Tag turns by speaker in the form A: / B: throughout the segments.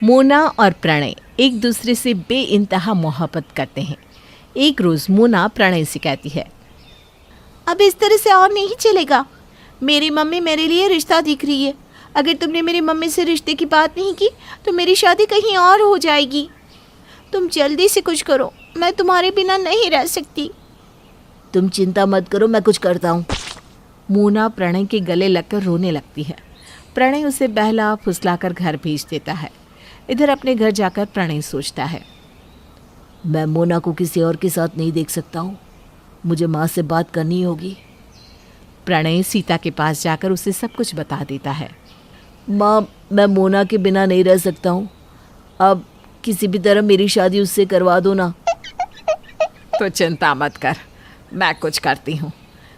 A: मोना और प्रणय एक दूसरे से बेइंतहा मोहब्बत करते हैं। एक रोज मोना प्रणय से कहती है, अब इस तरह से और नहीं चलेगा। मेरी मम्मी मेरे लिए रिश्ता देख रही है। अगर तुमने मेरी मम्मी से रिश्ते की बात नहीं की तो मेरी शादी कहीं और हो जाएगी। तुम जल्दी से कुछ करो, मैं तुम्हारे बिना नहीं रह सकती। तुम चिंता मत करो, मैं कुछ करता हूँ। मोना प्रणय के गले लगकर रोने लगती है। प्रणय उसे बहला फुसलाकर घर भेज देता है। इधर अपने घर जाकर प्रणय सोचता है, मैं मोना को किसी और के साथ नहीं देख सकता हूँ। मुझे माँ से बात करनी होगी। प्रणय सीता के पास जाकर उसे सब कुछ बता देता है। माँ, मैं मोना के बिना नहीं रह सकता हूँ। अब किसी भी तरह मेरी शादी उससे करवा दो ना। तो चिंता मत कर, मैं कुछ करती हूँ।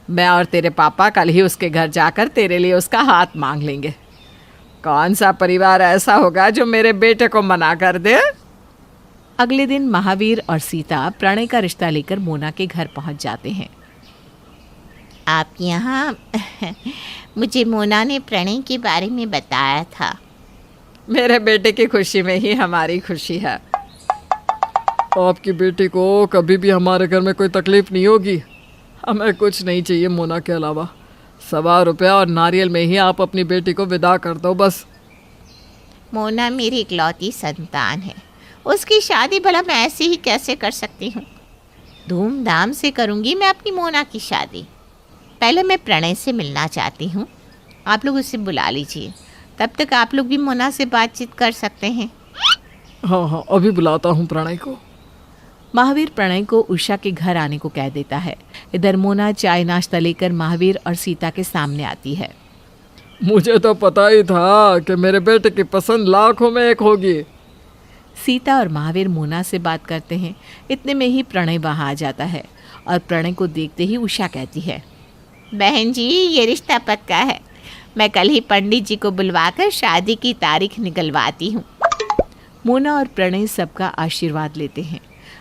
A: मैं और तेरे पापा कल ही उसके घर जाकर तेरे लिए उसका हाथ मांग लेंगे। कौन सा परिवार ऐसा होगा जो मेरे बेटे को मना कर दे। अगले दिन महावीर और सीता प्रणय का रिश्ता लेकर मोना के घर पहुंच जाते हैं।
B: आप यहाँ मुझे मोना ने प्रणय के बारे में बताया था।
A: मेरे बेटे की खुशी में ही हमारी खुशी है।
C: आपकी बेटी को कभी भी हमारे घर में कोई तकलीफ नहीं होगी। हमें कुछ नहीं चाहिए मोना के अलावा। 1.25 रुपया और नारियल में ही आप अपनी बेटी को विदा कर दो बस।
B: मोना मेरी इकलौती संतान है। उसकी शादी भला मैं ऐसे ही कैसे कर सकती हूँ। धूमधाम से करूँगी मैं अपनी मोना की शादी। पहले मैं प्रणय से मिलना चाहती हूँ। आप लोग उसे बुला लीजिए, तब तक आप लोग भी मोना से बातचीत कर सकते हैं।
C: हाँ, अभी बुलाता हूँ प्रणय को।
A: महावीर प्रणय को उषा के घर आने को कह देता है। इधर मोना चाय नाश्ता लेकर महावीर और सीता के सामने आती है।
C: मुझे तो पता ही था कि मेरे बेटे की पसंद लाखों में एक होगी।
A: सीता और महावीर मोना से बात करते हैं। इतने में ही प्रणय वहाँ आ जाता है और प्रणय को देखते ही उषा कहती है,
B: बहन जी, ये रिश्ता पक्का है। मैं कल ही पंडित जी को बुलवाकर शादी की तारीख निकलवाती हूँ।
A: मोना और प्रणय सबका आशीर्वाद लेते हैं।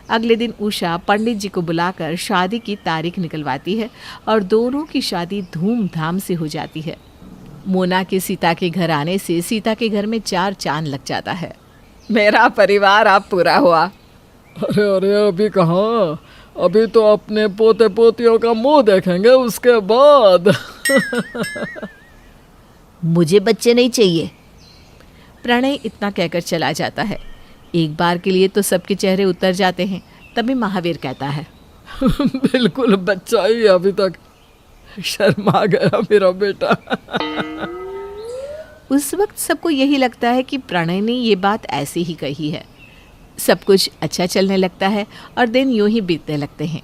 A: अगले दिन उषा पंडित जी को बुलाकर शादी की तारीख निकलवाती है और दोनों की शादी धूमधाम से हो जाती है। मोना के सीता के घर आने से सीता के घर में 4 चांद लग जाता है। मेरा परिवार अब पूरा हुआ।
C: अरे अभी कहाँ, अभी तो अपने पोते पोतियों का मुंह देखेंगे उसके बाद।
A: मुझे बच्चे नहीं चाहिए। प्रणय इतना कहकर चला जाता है। एक बार के लिए तो सबके चेहरे उतर जाते हैं। तभी महावीर कहता है,
C: बिल्कुल बच्चा ही अभी तक। शर्मा गया मेरा बेटा।
A: उस वक्त सबको यही लगता है कि प्रणय ने ये बात ऐसे ही कही है। सब कुछ अच्छा चलने लगता है और दिन यूं ही बीतने लगते हैं।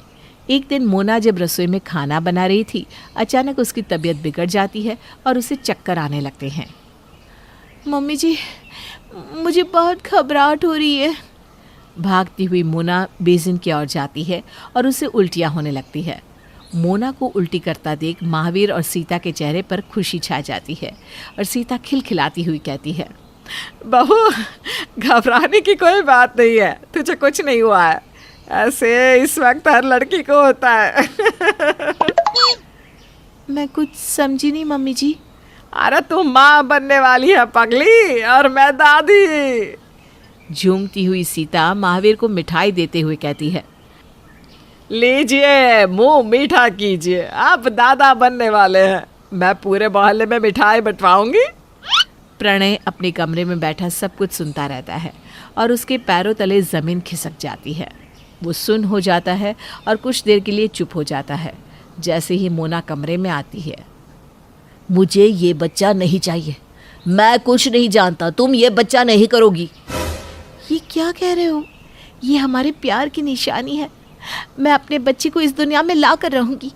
A: एक दिन मोना जब रसोई में खाना बना रही थी, अचानक उसकी तबीयत बिगड़ जाती है और उसे चक्कर आने लगते हैं। मम्मी जी, मुझे बहुत घबराहट हो रही है। भागती हुई मोना बेसिन की ओर जाती है और उसे उल्टियाँ होने लगती है। मोना को उल्टी करता देख महावीर और सीता के चेहरे पर खुशी छा जाती है और सीता खिलखिलाती हुई कहती है, बहू, घबराने की कोई बात नहीं है। तुझे कुछ नहीं हुआ है। ऐसे इस वक्त हर लड़की को होता है। मैं कुछ समझी नहीं मम्मी जी। अरे तू माँ बनने वाली है पगली, और मैं दादी। झूमती हुई सीता महावीर को मिठाई देते हुए कहती है, लीजिए, मुंह मीठा कीजिए, आप दादा बनने वाले हैं। मैं पूरे मोहल्ले में मिठाई बंटवाऊंगी। प्रणय अपने कमरे में बैठा सब कुछ सुनता रहता है और उसके पैरों तले ज़मीन खिसक जाती है। वो सुन्न हो जाता है और कुछ देर के लिए चुप हो जाता है। जैसे ही मोना कमरे में आती है, मुझे ये बच्चा नहीं चाहिए। मैं कुछ नहीं जानता, तुम ये बच्चा नहीं करोगी। ये क्या कह रहे हो? ये हमारे प्यार की निशानी है। मैं अपने बच्चे को इस दुनिया में ला कर रहूँगी।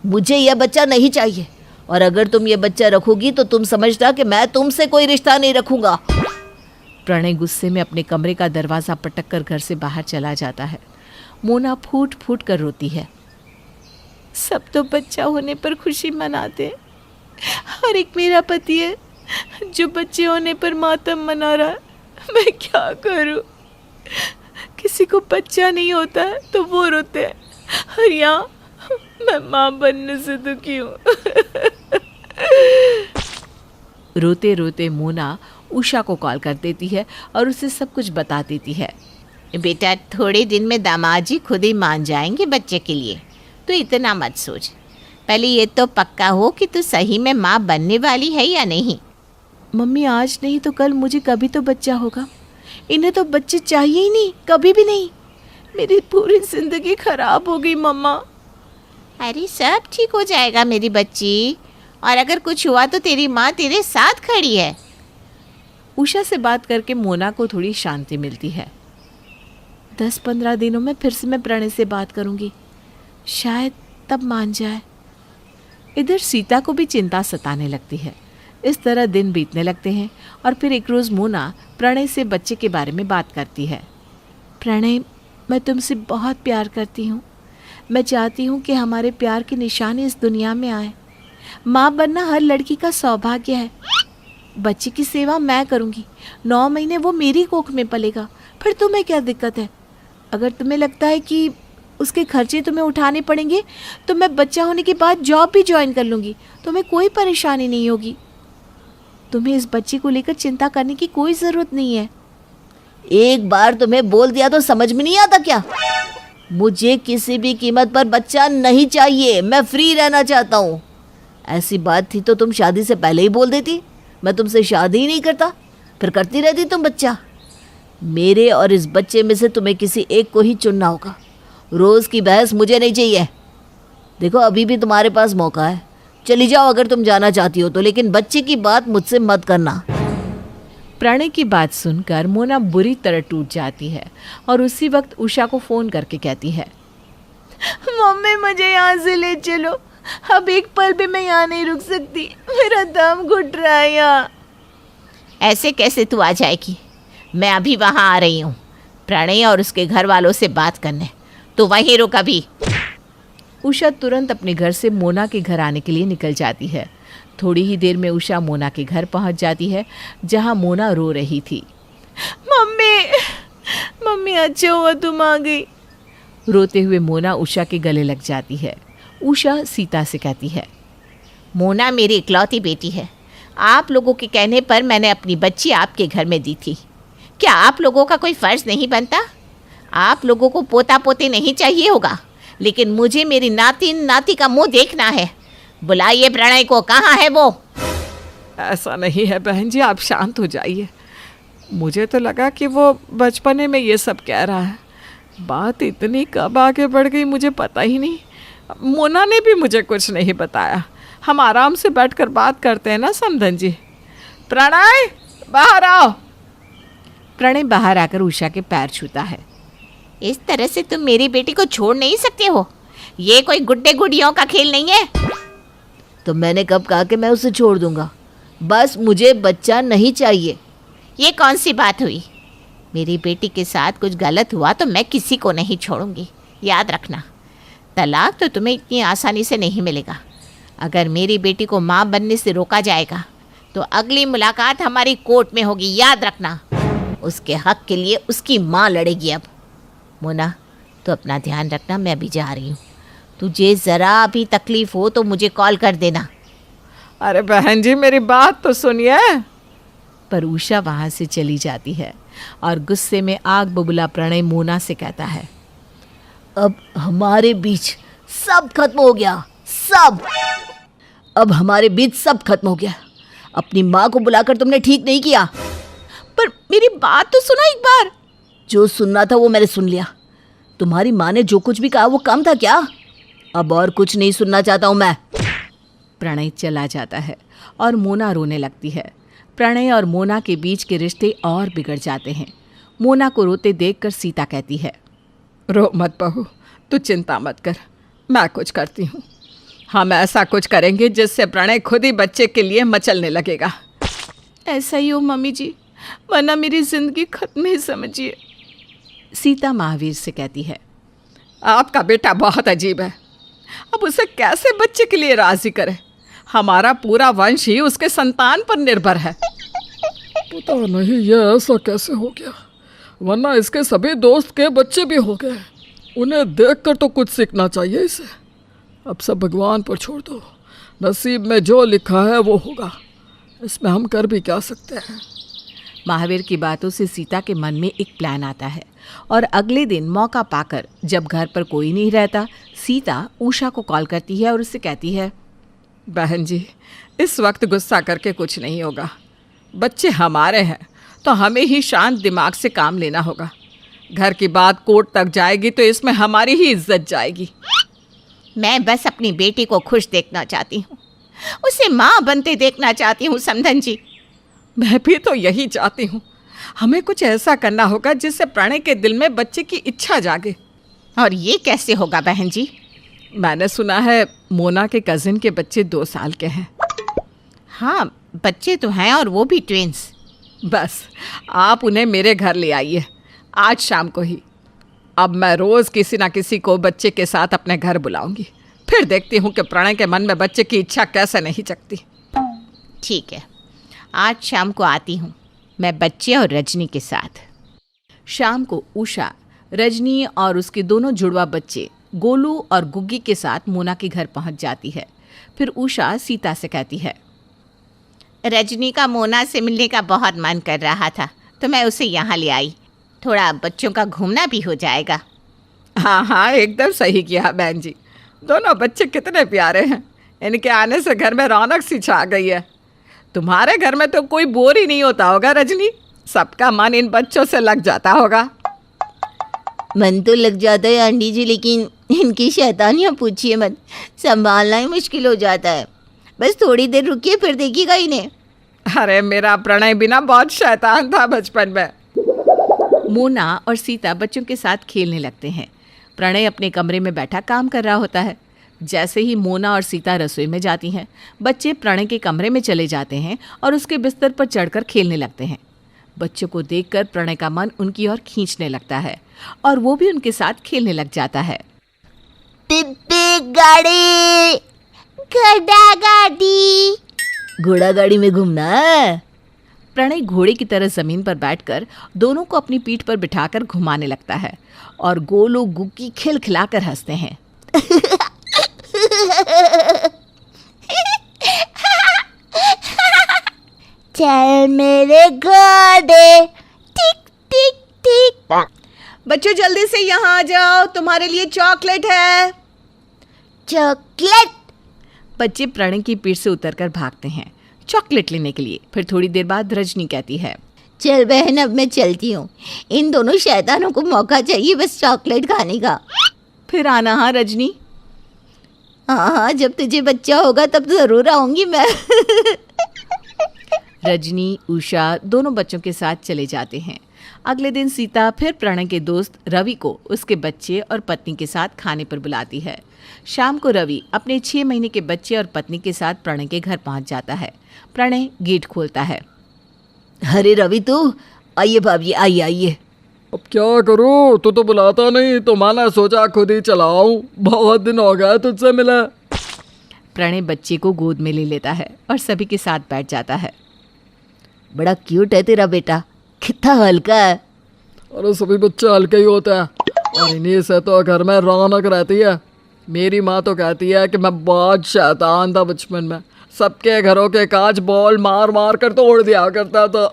A: मुझे यह बच्चा नहीं चाहिए, और अगर तुम ये बच्चा रखोगी तो तुम समझना कि मैं तुमसे कोई रिश्ता नहीं रखूँगा। प्रणय गुस्से में अपने कमरे का दरवाज़ा पटक कर घर से बाहर चला जाता है। मोना फूट फूट कर रोती है। सब तो बच्चा होने पर खुशी मनाते, और एक मेरा पति है जो बच्चे होने पर मातम मना रहा है। मैं क्या करूं? किसी को बच्चा नहीं होता है तो वो रोते हैं, और यहाँ मैं माँ बनने से दुखी हूँ। रोते रोते मोना उषा को कॉल कर देती है और उसे सब कुछ बता देती है।
B: बेटा, थोड़े दिन में दामाद जी खुद ही मान जाएंगे बच्चे के लिए, तो इतना मत सोच। पहले ये तो पक्का हो कि तू सही में माँ बनने वाली है या नहीं।
A: मम्मी, आज नहीं तो कल मुझे कभी तो बच्चा होगा। इन्हें तो बच्चे चाहिए ही नहीं, कभी भी नहीं। मेरी पूरी जिंदगी खराब हो गई मम्मा।
B: अरे सब ठीक हो जाएगा मेरी बच्ची, और अगर कुछ हुआ तो तेरी माँ तेरे साथ खड़ी है।
A: उषा से बात करके मोना को थोड़ी शांति मिलती है। 10-15 दिनों में फिर से मैं प्रणय से बात करूंगी, शायद तब मान जाए। इधर सीता को भी चिंता सताने लगती है। इस तरह दिन बीतने लगते हैं और फिर एक रोज़ मोना प्रणय से बच्चे के बारे में बात करती है। प्रणय, मैं तुमसे बहुत प्यार करती हूँ। मैं चाहती हूँ कि हमारे प्यार के निशान इस दुनिया में आए। माँ बनना हर लड़की का सौभाग्य है। बच्चे की सेवा मैं करूँगी, 9 महीने वो मेरी कोख में पलेगा। फिर तुम्हें क्या दिक्कत है? अगर तुम्हें लगता है कि उसके खर्चे तुम्हें उठाने पड़ेंगे तो मैं बच्चा होने के बाद जॉब भी ज्वाइन कर लूँगी। तुम्हें कोई परेशानी नहीं होगी। तुम्हें इस बच्चे को लेकर चिंता करने की कोई ज़रूरत नहीं है।
D: एक बार तुम्हें बोल दिया तो समझ में नहीं आता क्या? मुझे किसी भी कीमत पर बच्चा नहीं चाहिए। मैं फ्री रहना चाहता हूँ। ऐसी बात थी तो तुम शादी से पहले ही बोल देती। मैं तुमसे शादी ही नहीं करता, फिर करती रहती तुम बच्चा। मेरे और इस बच्चे में से तुम्हें किसी एक को ही चुनना होगा। रोज़ की बहस मुझे नहीं चाहिए। देखो, अभी भी तुम्हारे पास मौका है। चली जाओ अगर तुम जाना चाहती हो तो, लेकिन बच्चे की बात मुझसे मत करना।
A: प्रणय की बात सुनकर मोना बुरी तरह टूट जाती है और उसी वक्त उषा को फ़ोन करके कहती है, मम्मी मुझे यहाँ से ले चलो। अब एक पल भी मैं यहाँ नहीं रुक सकती। मेरा दम घुट रहा है यहाँ।
B: ऐसे कैसे तू आ जाएगी? मैं अभी वहाँ आ रही हूँ प्रणय और उसके घर वालों से बात करने। तो वहीं रुक अभी।
A: उषा तुरंत अपने घर से मोना के घर आने के लिए निकल जाती है। थोड़ी ही देर में उषा मोना के घर पहुंच जाती है, जहां मोना रो रही थी। मम्मी अच्छा हुआ तुम आ गई। रोते हुए मोना उषा के गले लग जाती है। उषा सीता से कहती है,
B: मोना मेरी इकलौती बेटी है। आप लोगों के कहने पर मैंने अपनी बच्ची आपके घर में दी थी। क्या आप लोगों का कोई फ़र्ज़ नहीं बनता? आप लोगों को पोता पोती नहीं चाहिए होगा, लेकिन मुझे मेरी नाती का मुंह देखना है। बुलाइए प्रणय को, कहाँ है वो?
C: ऐसा नहीं है बहन जी, आप शांत हो जाइए। मुझे तो लगा कि वो बचपने में ये सब कह रहा है। बात इतनी कब आगे बढ़ गई मुझे पता ही नहीं। मोना ने भी मुझे कुछ नहीं बताया। हम आराम से बैठकर बात करते हैं ना समधन जी। प्रणय, बाहर आओ।
A: प्रणय बाहर आकर उषा के पैर छूता है।
B: इस तरह से तुम मेरी बेटी को छोड़ नहीं सकते हो। ये कोई गुड्डे गुड़ियों का खेल नहीं है।
D: तो मैंने कब कहा कि मैं उसे छोड़ दूंगा? बस मुझे बच्चा नहीं चाहिए।
B: ये कौन सी बात हुई? मेरी बेटी के साथ कुछ गलत हुआ तो मैं किसी को नहीं छोड़ूंगी, याद रखना। तलाक तो तुम्हें इतनी आसानी से नहीं मिलेगा। अगर मेरी बेटी को माँ बनने से रोका जाएगा तो अगली मुलाकात हमारी कोर्ट में होगी, याद रखना। उसके हक के लिए उसकी माँ लड़ेगी। अब मोना, तो अपना ध्यान रखना। मैं अभी जा रही हूँ। तुझे ज़रा भी तकलीफ़ हो तो मुझे कॉल कर देना।
C: अरे बहन जी, मेरी बात तो सुनिए।
A: पर उषा वहाँ से चली जाती है और गुस्से में आग बबूला प्रणय मोना से कहता है,
D: अब हमारे बीच सब खत्म हो गया। सब, अब हमारे बीच सब खत्म हो गया। अपनी माँ को बुलाकर तुमने ठीक नहीं किया।
A: पर मेरी बात तो सुनो एक बार।
D: जो सुनना था वो मैंने सुन लिया। तुम्हारी माँ ने जो कुछ भी कहा वो कम था क्या? अब और कुछ नहीं सुनना चाहता हूँ मैं।
A: प्रणय चला जाता है और मोना रोने लगती है। प्रणय और मोना के बीच के रिश्ते और बिगड़ जाते हैं। मोना को रोते देखकर सीता कहती है,
C: रो मत बहू, तू चिंता मत कर, मैं कुछ करती हूँ। हम ऐसा कुछ करेंगे जिससे प्रणय खुद ही बच्चे के लिए मचलने लगेगा।
A: ऐसा ही हो मम्मी जी, वरना मेरी जिंदगी खत्म ही समझिए। सीता महावीर से कहती है,
C: आपका बेटा बहुत अजीब है। अब उसे कैसे बच्चे के लिए राजी करे? हमारा पूरा वंश ही उसके संतान पर निर्भर है।
E: पता नहीं ये ऐसा कैसे हो गया, वरना इसके सभी दोस्त के बच्चे भी हो गए। उन्हें देखकर तो कुछ सीखना चाहिए इसे। अब सब भगवान पर छोड़ दो। नसीब में जो लिखा है वो होगा। इसमें हम कर भी क्या सकते हैं।
A: महावीर की बातों से सीता के मन में एक प्लान आता है और अगले दिन मौका पाकर जब घर पर कोई नहीं रहता, सीता उषा को कॉल करती है और उससे कहती है,
C: बहन जी, इस वक्त गुस्सा करके कुछ नहीं होगा। बच्चे हमारे हैं तो हमें ही शांत दिमाग से काम लेना होगा। घर की बात कोर्ट तक जाएगी तो इसमें हमारी ही इज्जत जाएगी।
B: मैं बस अपनी बेटी को खुश देखना चाहती हूँ, उसे माँ बनते देखना चाहती हूँ समधन जी।
C: मैं भी तो यही चाहती हूँ। हमें कुछ ऐसा करना होगा जिससे प्रणय के दिल में बच्चे की इच्छा जागे।
B: और ये कैसे होगा बहन जी?
C: मैंने सुना है मोना के कजिन के बच्चे 2 साल के हैं।
B: हाँ, बच्चे तो हैं और वो भी ट्विंस।
C: बस आप उन्हें मेरे घर ले आइए आज शाम को ही। अब मैं रोज़ किसी ना किसी को बच्चे के साथ अपने घर बुलाऊंगी, फिर देखती हूँ कि प्रणय के मन में बच्चे की इच्छा कैसे नहीं जगती।
B: ठीक है, आज शाम को आती हूँ मैं बच्चे और रजनी के साथ।
A: शाम को उषा, रजनी और उसके दोनों जुड़वा बच्चे गोलू और गुग्गी के साथ मोना के घर पहुंच जाती है। फिर उषा सीता से कहती है,
B: रजनी का मोना से मिलने का बहुत मन कर रहा था तो मैं उसे यहाँ ले आई। थोड़ा बच्चों का घूमना भी हो जाएगा।
C: हाँ हाँ, एकदम सही किया बहन जी। दोनों बच्चे कितने प्यारे हैं। इनके आने से घर में रौनक सी छा गई है। तुम्हारे घर में तो कोई बोर ही नहीं होता होगा रजनी। सबका मन इन बच्चों से लग जाता होगा।
D: मन तो लग जाता है आंटी जी, लेकिन इनकी शैतानियाँ पूछिए मत, संभालना ही मुश्किल हो जाता है। बस थोड़ी देर रुकिए फिर देखिएगा इन्हें।
C: अरे मेरा प्रणय भी ना बहुत शैतान था बचपन में।
A: मोना और सीता बच्चों के साथ खेलने लगते हैं। प्रणय अपने कमरे में बैठा काम कर रहा होता है। जैसे ही मोना और सीता रसोई में जाती हैं, बच्चे प्रणय के कमरे में चले जाते हैं और उसके बिस्तर पर चढ़कर खेलने लगते हैं। बच्चों को देखकर प्रणय का मन उनकी ओर खींचने लगता है और वो भी उनके साथ खेलने लग जाता है।
D: टिक गाड़ी,
B: घोड़ा गाड़ी।
D: घोड़ा गाड़ी में घूमना है।
A: प्रणय घोड़े की तरह जमीन पर बैठकर दोनों को अपनी पीठ पर बिठाकर घुमाने लगता है और गोलू गुग्गी खिलखिलाकर हंसते हैं।
D: चल मेरे घोड़े,
B: टिक टिक टिक।
A: बच्चों जल्दी से यहाँ आ जाओ, तुम्हारे लिए चॉकलेट है।
D: चॉकलेट।
A: बच्चे प्रणय की पीठ से उतरकर भागते हैं चॉकलेट लेने के लिए। फिर थोड़ी देर बाद रजनी कहती है,
D: चल बहन अब मैं चलती हूँ, इन दोनों शैतानों को मौका चाहिए बस चॉकलेट खाने का।
A: फिर आना हाँ रजनी।
D: हाँ हाँ, जब तुझे बच्चा होगा तब ज़रूर आऊँगी मैं।
A: रजनी, उषा दोनों बच्चों के साथ चले जाते हैं। अगले दिन सीता फिर प्रणय के दोस्त रवि को उसके बच्चे और पत्नी के साथ खाने पर बुलाती है। शाम को रवि अपने 6 महीने के बच्चे और पत्नी के साथ प्रणय के घर पहुंच जाता है। प्रणय गेट खोलता है।
D: अरे रवि, तो आइए भाभी, आइए आइए।
E: अब क्या करूं, तू तो बुलाता नहीं तो मैंने सोचा खुद ही चलाऊं। बहुत दिन हो गए तुझसे मिला।
A: प्रणय बच्चे को गोद में ले लेता है और सभी के साथ बैठ जाता है।
D: बड़ा क्यूट है तेरा बेटा, कितना हल्का है।
E: अरे सभी बच्चे हल्के ही होते हैं और इन्हीं से तो घर में रौनक रहती है। मेरी माँ तो कहती है कि मैं बहुत शैतान था बचपन में। सबके घरों के कांच बॉल मार मार कर तोड़ दिया करता था।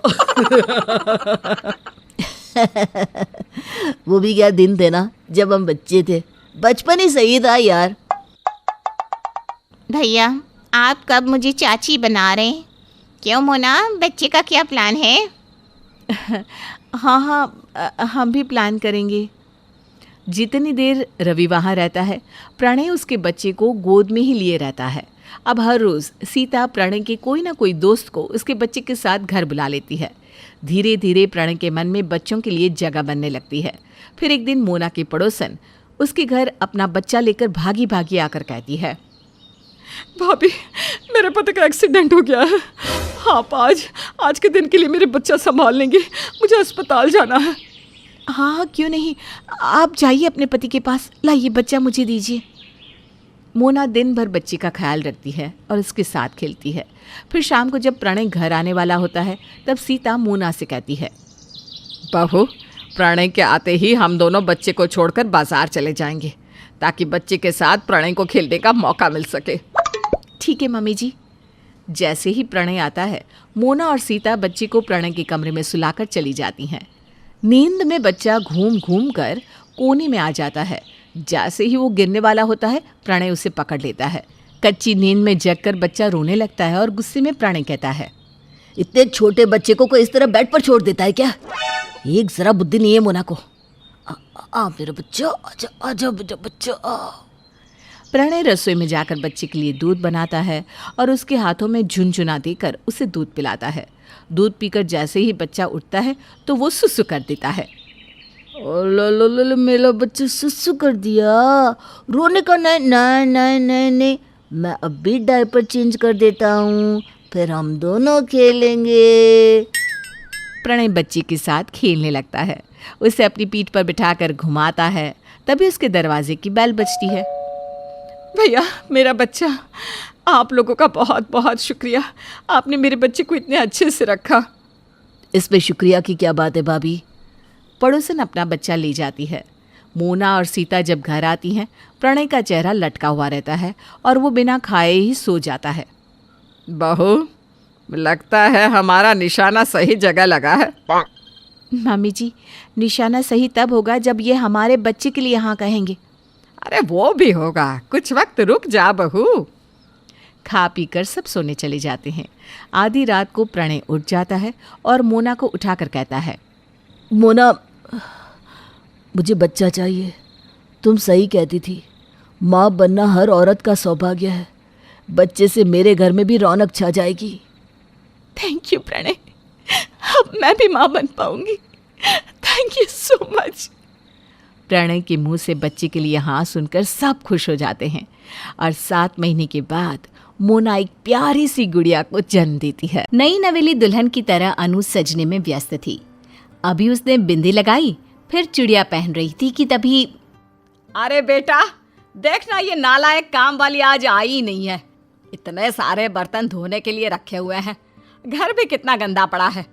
D: वो भी क्या दिन थे ना जब हम बच्चे थे। बचपन ही सही था यार।
B: भैया, आप कब मुझे चाची बना रहे हैं? क्यों मोना, बच्चे का क्या प्लान है?
A: हाँ, हम भी प्लान करेंगे। जितनी देर रवि वहाँ रहता है, प्रणय उसके बच्चे को गोद में ही लिए रहता है। अब हर रोज़ सीता प्रणय के कोई ना कोई दोस्त को उसके बच्चे के साथ घर बुला लेती है। धीरे धीरे प्रणय के मन में बच्चों के लिए जगह बनने लगती है। फिर एक दिन मोना की पड़ोसन उसके घर अपना बच्चा लेकर भागी भागी आकर कहती है,
C: भाभी, मेरे पति का एक्सीडेंट हो गया है। आप आज के दिन के लिए मेरे बच्चा संभाल लेंगे? मुझे अस्पताल जाना है।
A: हाँ, क्यों नहीं, आप जाइए अपने पति के पास, लाइए बच्चा मुझे दीजिए। मोना दिन भर बच्ची का ख्याल रखती है और उसके साथ खेलती है। फिर शाम को जब प्रणय घर आने वाला होता है, तब सीता मोना से कहती है,
C: बहू, प्रणय के आते ही हम दोनों बच्चे को छोड़कर बाजार चले जाएंगे ताकि बच्चे के साथ प्रणय को खेलने का मौका मिल सके।
A: ठीक है मम्मी जी। जैसे ही प्रणय आता है, मोना और सीता बच्ची को प्रणय के कमरे में सुलाकर चली जाती हैं। नींद में बच्चा घूम घूम कर कोने में आ जाता है। जैसे ही वो गिरने वाला होता है, प्रणय उसे पकड़ लेता है। कच्ची नींद में जगकर बच्चा रोने लगता है और गुस्से में प्रणय कहता है,
D: इतने छोटे बच्चे को कोई इस तरह बेड पर छोड़ देता है क्या? एक जरा बुद्धि नहीं है मोना को। आ मेरा बच्चा, आजा आजा बेटा बच्चा आ।
A: प्रणय रसोई में जाकर बच्चे के लिए दूध बनाता है और उसके हाथों में झुनझुना देकर उसे दूध पिलाता है। दूध पीकर जैसे ही बच्चा उठता है तो वो सुसु कर देता है।
D: लो मेरा बच्चा सुसु कर दिया। रोने का नहीं नहीं नहीं नहीं नहीं, मैं अभी डायपर चेंज कर देता हूँ, फिर हम दोनों खेलेंगे।
A: प्रणय बच्ची के साथ खेलने लगता है, उसे अपनी पीठ पर बिठाकर घुमाता है। तभी उसके दरवाजे की बेल बजती है। भैया, मेरा बच्चा, आप लोगों का बहुत बहुत शुक्रिया। आपने मेरे बच्चे को इतने अच्छे से रखा।
D: इसमें शुक्रिया की क्या बात है भाभी?
A: पड़ोसन अपना बच्चा ले जाती है। मोना और सीता जब घर आती हैं, प्रणय का चेहरा लटका हुआ रहता है और वो बिना खाए ही सो जाता है।
C: बहू, लगता है हमारा निशाना सही जगह लगा है।
A: मम्मी जी, निशाना सही तब होगा जब ये हमारे बच्चे के लिए हाँ कहेंगे।
C: अरे वो भी होगा, कुछ वक्त रुक जा बहू।
A: खा पी कर सब सोने चले जाते हैं। आधी रात को प्रणय उठ जाता है और मोना को उठाकर कहता है,
D: मोना, मुझे बच्चा चाहिए। तुम सही कहती थी, माँ बनना हर औरत का सौभाग्य है। बच्चे से मेरे घर में भी रौनक छा जाएगी।
A: थैंक यू प्रणय, अब मैं भी माँ बन पाऊंगी। Thank you so much. Pranay के मुंह से बच्चे के लिए हाँ सुनकर सब खुश हो जाते हैं और 7 महीने के बाद मोना एक प्यारी सी गुड़िया को जन्म देती है। नई नवेली दुल्हन की तरह अनु सजने में व्यस्त थी। अभी उसने बिंदी लगाई, फिर चुड़िया पहन रही थी कि तभी,
B: अरे बेटा, देखना ये नालायक काम वाली आज आई ही नहीं है। इतने सारे बर्तन धोने के लिए रखे हुए हैं, घर भी कितना गंदा पड़ा है।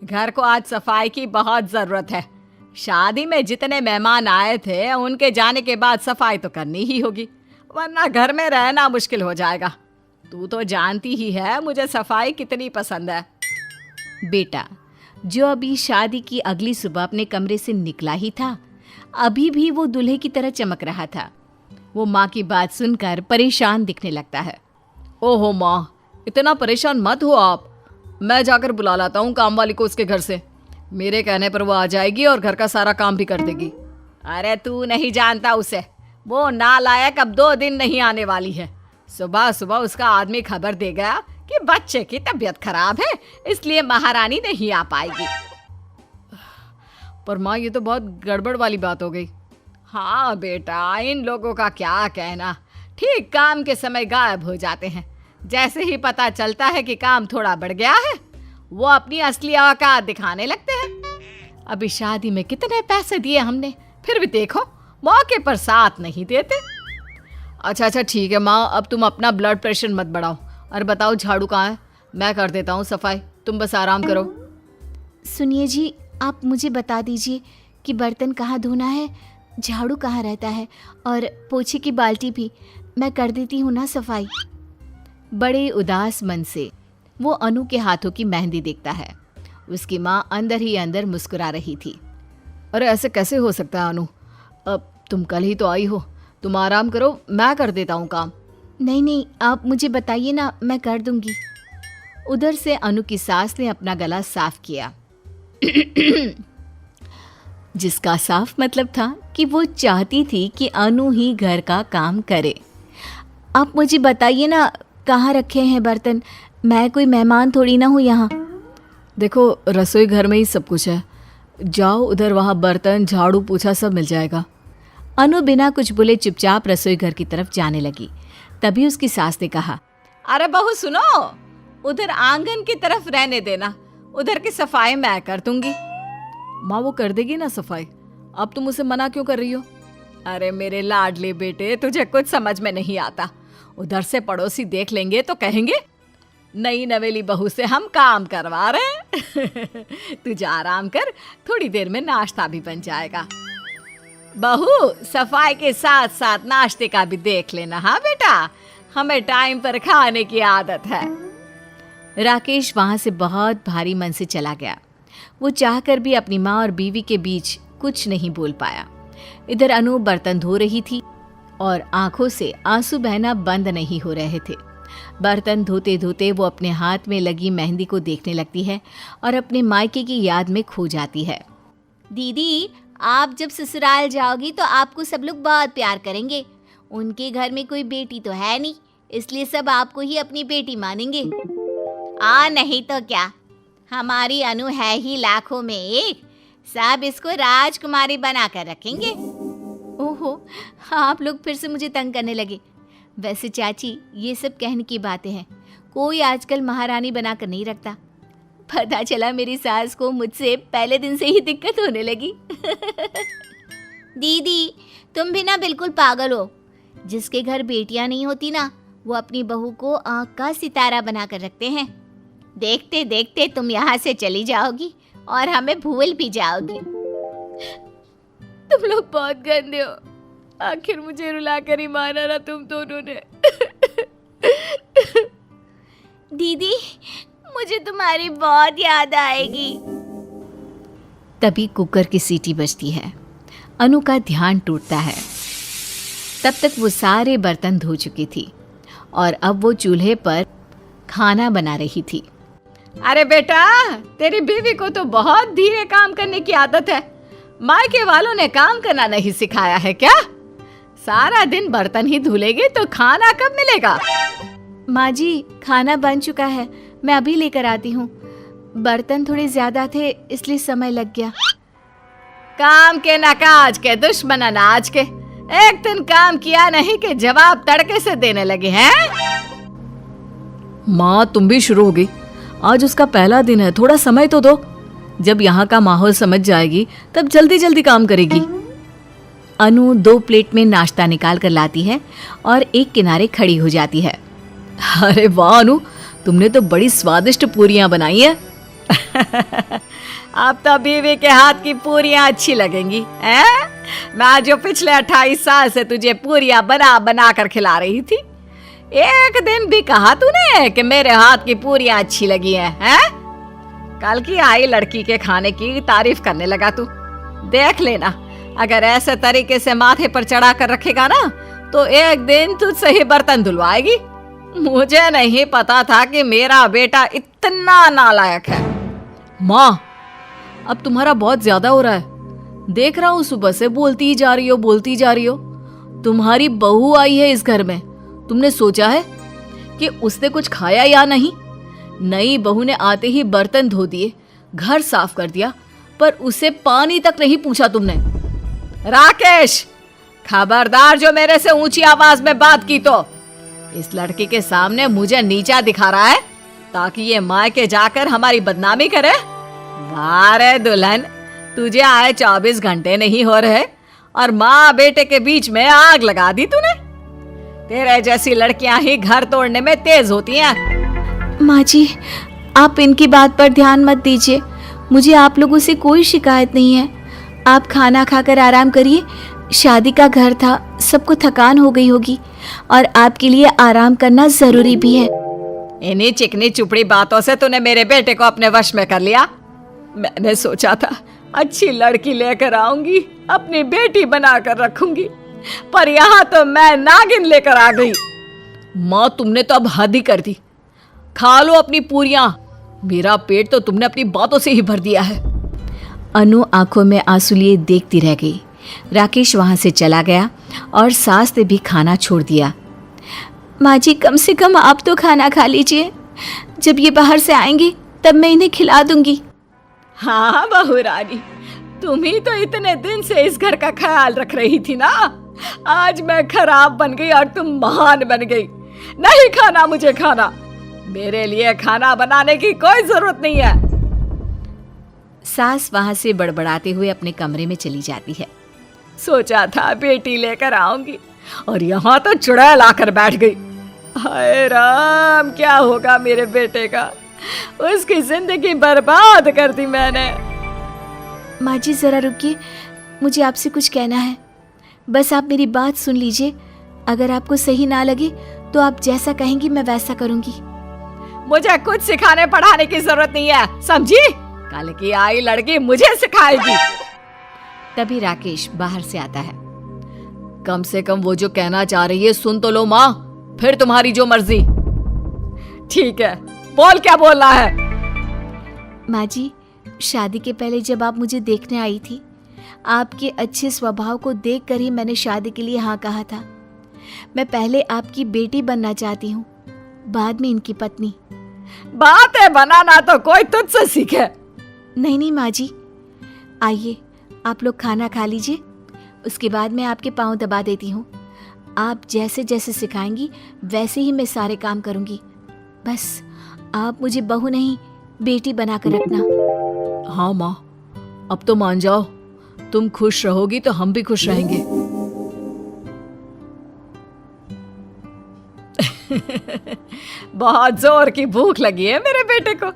B: घर को आज सफाई की बहुत ज़रूरत है। शादी में जितने मेहमान आए थे, उनके जाने के बाद सफाई तो करनी ही होगी, वरना घर में रहना मुश्किल हो जाएगा। तू तो जानती ही है मुझे सफाई कितनी पसंद है।
A: बेटा, जो अभी शादी की अगली सुबह अपने कमरे से निकला ही था, अभी भी वो दूल्हे की तरह चमक रहा था। वो माँ की बात सुनकर परेशान दिखने लगता है।
C: ओहो माँ, इतना परेशान मत हो आप। मैं जाकर बुला लाता हूँ काम वाली को उसके घर से। मेरे कहने पर वो आ जाएगी और घर का सारा काम भी कर देगी।
B: अरे तू नहीं जानता उसे, वो नालायक अब 2 दिन नहीं आने वाली है। सुबह सुबह उसका आदमी खबर दे गया कि बच्चे की तबीयत खराब है, इसलिए महारानी नहीं आ पाएगी।
C: पर माँ, ये तो बहुत गड़बड़ वाली बात हो गई।
B: हाँ बेटा, इन लोगों का क्या कहना, ठीक काम के समय गायब हो जाते हैं। जैसे ही पता चलता है कि काम थोड़ा बढ़ गया है, वो अपनी असली औकात दिखाने लगते हैं। अभी शादी में कितने पैसे दिए हमने, फिर भी देखो मौके पर साथ नहीं देते।
C: अच्छा ठीक है माँ, अब तुम अपना ब्लड प्रेशर मत बढ़ाओ। और बताओ, झाड़ू कहाँ है? मैं कर देता हूँ सफाई, तुम बस आराम करो।
A: सुनिए जी, आप मुझे बता दीजिए कि बर्तन कहाँ धोना है, झाड़ू कहाँ रहता है और पोछे की बाल्टी भी। मैं कर देती हूँ ना सफाई। बड़े उदास मन से वो अनु के हाथों की मेहंदी देखता है। उसकी माँ अंदर ही अंदर मुस्कुरा रही थी।
C: अरे ऐसे कैसे हो सकता है अनु? अब तुम कल ही तो आई हो, तुम आराम करो, मैं कर देता हूँ काम।
A: नहीं, आप मुझे बताइए ना, मैं कर दूंगी। उधर से अनु की सास ने अपना गला साफ किया जिसका साफ मतलब था कि वो चाहती थी कि अनु ही घर का काम करे। आप मुझे बताइए ना, कहाँ रखे हैं बर्तन? मैं कोई मेहमान थोड़ी ना हूँ यहाँ।
C: देखो, रसोई घर में ही सब कुछ है। जाओ उधर, वहाँ बर्तन, झाड़ू, पोछा सब मिल जाएगा।
A: अनु बिना कुछ बोले चुपचाप रसोई घर की तरफ जाने लगी। तभी उसकी सास ने कहा,
B: अरे बहू सुनो, उधर आंगन की तरफ रहने देना, उधर की सफाई मैं कर दूंगी।
C: माँ, वो कर देगी ना सफाई, अब तुम उसे मना क्यों कर रही हो?
B: अरे मेरे लाडले बेटे, तुझे कुछ समझ में नहीं आता। उधर से पड़ोसी देख लेंगे तो कहेंगे नई नवेली बहू से हम काम करवा रहे हैं। तुझे आराम कर, थोड़ी देर में नाश्ता भी बन जाएगा। बहू, सफाई के साथ साथ नाश्ते का भी देख लेना। हाँ बेटा, हमें टाइम पर खाने की आदत है।
A: राकेश वहाँ से बहुत भारी मन से चला गया। वो चाहकर भी अपनी माँ और बीवी के बीच कुछ नहीं बोल पाया। इधर अनु बर्तन धो रही थी और आंखों से आंसू बहना बंद नहीं हो रहे थे। बर्तन धोते धोते वो अपने हाथ में लगी मेहंदी को देखने लगती है और अपने मायके की याद में खो जाती है।
D: दीदी, आप जब ससुराल जाओगी तो आपको सब लोग बहुत प्यार करेंगे। उनके घर में कोई बेटी तो है नहीं, इसलिए सब आपको ही अपनी बेटी मानेंगे।
B: नहीं तो क्या, हमारी अनु है ही लाखों में एक, सब इसको राजकुमारी बना कर रखेंगे।
A: ओहो, आप लोग फिर से मुझे तंग करने लगे। वैसे चाची, ये सब कहने की बातें हैं, कोई आजकल महारानी बनाकर नहीं रखता। पता चला मेरी सास को मुझसे पहले दिन से ही दिक्कत होने लगी।
D: दीदी, तुम भी ना बिल्कुल पागल हो। जिसके घर बेटियां नहीं होती ना, वो अपनी बहू को आँख का सितारा बना कर रखते हैं।
B: देखते देखते तुम यहाँ से चली जाओगी और हमें भूल भी जाओगी।
A: तुम लोग बहुत गंदे हो। आखिर मुझे रुला कर ही मारा ना तुम दोनों ने।
D: दीदी, मुझे तुम्हारी बहुत याद आएगी।
A: तभी कुकर की सीटी बजती है। अनु का ध्यान टूटता है। तब तक वो सारे बर्तन धो चुकी थी और अब वो चूल्हे पर खाना बना रही थी।
C: अरे बेटा, तेरी बीवी को तो बहुत धीरे काम करने की आदत है। मायके वालों ने काम करना नहीं सिखाया है क्या? सारा दिन बर्तन ही धुलेगी तो खाना कब मिलेगा?
A: माँ जी, खाना बन चुका है, मैं अभी लेकर आती हूँ। बर्तन थोड़े ज्यादा थे इसलिए समय लग गया।
C: काम के नकाज के दुश्मन अनाज के, एक दिन काम किया नहीं कि जवाब तड़के से देने लगे हैं।
E: माँ, तुम भी शुरू हो गई। आज उसका पहला दिन है, थोड़ा समय तो दो। जब यहाँ का माहौल समझ जाएगी तब जल्दी जल्दी काम करेगी।
A: अनु 2 प्लेट में नाश्ता निकाल कर लाती है और एक किनारे खड़ी हो जाती है।
E: अरे वाह अनु, तुमने तो बड़ी स्वादिष्ट पूरियां बनाई है।
C: अब तो बीवी के हाथ की पूरियां अच्छी लगेंगी, हैं? मैं जो पिछले 28 साल से तुझे पूरियां बना बना कर खिला रही थी, एक दिन भी कहा तूने कि मेरे हाथ की पूरियां अच्छी लगी हैं? कल की आई लड़की के खाने की तारीफ करने लगा तू। देख लेना, अगर ऐसे तरीके से माथे पर चढ़ा कर रखेगा ना तो एक दिन तुझसे ही बर्तन धुलवाएगी। मुझे नहीं पता था कि मेरा बेटा इतना नालायक है।
E: माँ, अब तुम्हारा बहुत ज्यादा हो रहा है। देख रहा हूँ सुबह से बोलती ही जा रही हो, बोलती जा रही हो। तुम्हारी बहू आई है इस घर में, तुमने सोचा है कि उसने कुछ खाया या नहीं? नई बहू ने आते ही बर्तन धो दिए, घर साफ कर दिया, पर उसे पानी तक नहीं पूछा तुमने।
C: राकेश, खबरदार जो मेरे से ऊंची आवाज में बात की तो। इस लड़की के सामने मुझे नीचा दिखा रहा है ताकि ये मायके जाकर हमारी बदनामी करे। वारे दुल्हन, तुझे आए 24 घंटे नहीं हो रहे और माँ बेटे के बीच में आग लगा दी तूने। तेरे जैसी लड़कियां ही घर तोड़ने में तेज होती हैं।
A: माँ जी, आप इनकी बात पर ध्यान मत दीजिए। मुझे आप लोगों से कोई शिकायत नहीं है। आप खाना खाकर आराम करिए। शादी का घर था, सबको थकान हो गई होगी और आपके लिए आराम करना जरूरी भी है।
C: इन्हीं चिकनी चुपड़ी बातों से तूने मेरे बेटे को अपने वश में कर लिया। मैंने सोचा था अच्छी लड़की लेकर आऊंगी, अपनी बेटी बना कर रखूंगी, पर यहाँ तो मैं नागिन लेकर आ गई।
E: माँ, तुमने तो अब हद ही कर दी। खा लो अपनी पूरियां। मेरा पेट तो तुमने अपनी बातों से ही भर दिया है।
A: अनु आंखों में आंसू लिए देखती रह गई। राकेश वहां से चला गया और सास ने भी खाना छोड़ दिया। माँ जी, कम से कम आप तो खाना खा लीजिए। जब ये बाहर से आएंगी तब मैं इन्हें खिला दूंगी।
C: हाँ बहू रानी, तुम ही तो इतने दिन से इस घर का ख्याल रख रही थी ना। आज मैं खराब बन गई और तुम महान बन गई। नहीं खाना मुझे खाना, मेरे लिए खाना बनाने की कोई जरूरत नहीं है।
A: सास वहां से बड़बड़ाते हुए अपने कमरे में चली जाती है।
C: सोचा था बेटी लेकर आऊंगी और यहाँ तो चुड़ैल आकर बैठ गई। हाय राम, क्या होगा मेरे बेटे का? उसकी जिंदगी बर्बाद कर दी मैंने।
A: माँ जी, जरा रुकिए, मुझे आपसे कुछ कहना है। बस आप मेरी बात सुन लीजिए। अगर आपको सही ना लगे तो आप जैसा कहेंगी मैं वैसा करूंगी। मुझे कुछ सिखाने पढ़ाने की जरूरत नहीं है, समझी? कल की आई लड़की मुझे सिखाएगी। तभी राकेश बाहर से आता है।
D: कम से कम वो जो कहना चाह रही है सुन तो लो माँ, फिर तुम्हारी जो मर्जी।
A: ठीक है, बोल क्या बोलना है।
B: माँ जी, शादी के पहले जब आप मुझे देखने आई थी, आपके अच्छे स्वभाव को देखकर ही मैंने शादी के लिए हाँ कहा था। मैं पहले आपकी बेटी बनना चाहती हूँ, बाद में इनकी पत्नी।
A: बात है बनाना तो कोई तुझसे सीखे।
B: नहीं नहीं माँ जी, आइए आप लोग खाना खा लीजिए, उसके बाद मैं आपके पाँव दबा देती हूँ। आप जैसे जैसे सिखाएंगी वैसे ही मैं सारे काम करूँगी। बस आप मुझे बहू नहीं बेटी बनाकर रखना।
D: हाँ माँ, अब तो मान जाओ, तुम खुश रहोगी तो हम भी खुश रहेंगे।
A: बहुत जोर की भूख लगी है मेरे बेटे को।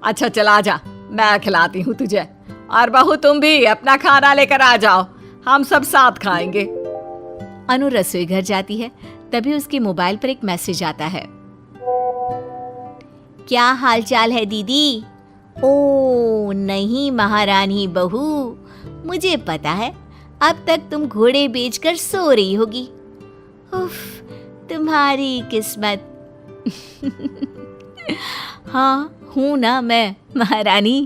A: अच्छा चला जा, मैं खिलाती हूँ तुझे। और बहू तुम भी अपना खाना लेकर आ जाओ, हम सब साथ खाएंगे।
B: अनु रसोई घर जाती है, तभी उसके मोबाइल पर एक मैसेज आता है। क्या हालचाल है दीदी? ओ नहीं महारानी बहू, मुझे पता है अब तक तुम घोड़े बेचकर सो रही होगी। उफ, तुम्हारी किस्मत। हाँ हूँ ना मैं महारानी।